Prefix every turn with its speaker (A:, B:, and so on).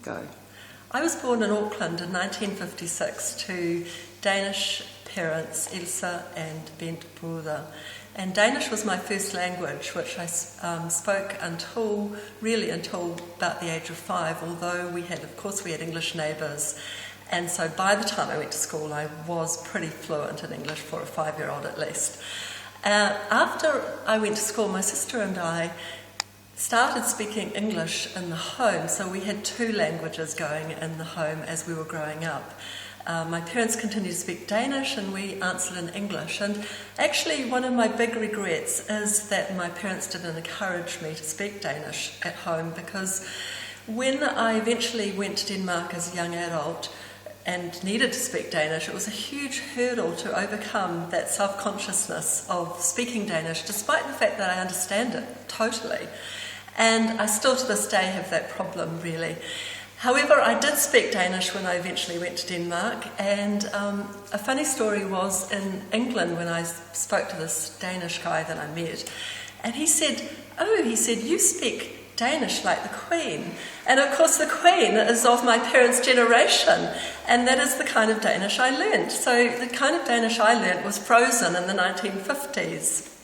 A: Go.
B: I was born in Auckland in 1956 to Danish parents, Ilse and Bent Bryder. And Danish was my first language, which I spoke until about the age of 5, although we had English neighbours. And so by the time I went to school, I was pretty fluent in English for a 5-year-old at least. After I went to school, my sister and I started speaking English in the home, so we had 2 languages going in the home as we were growing up. My parents continued to speak Danish and we answered in English. And actually one of my big regrets is that my parents didn't encourage me to speak Danish at home, because when I eventually went to Denmark as a young adult and needed to speak Danish, it was a huge hurdle to overcome that self-consciousness of speaking Danish, despite the fact that I understand it totally. And I still to this day have that problem, really. However, I did speak Danish when I eventually went to Denmark, and a funny story was in England when I spoke to this Danish guy that I met, and he said, you speak Danish like the Queen. And of course the Queen is of my parents' generation, and that is the kind of Danish I learnt. So the kind of Danish I learnt was frozen in the 1950s.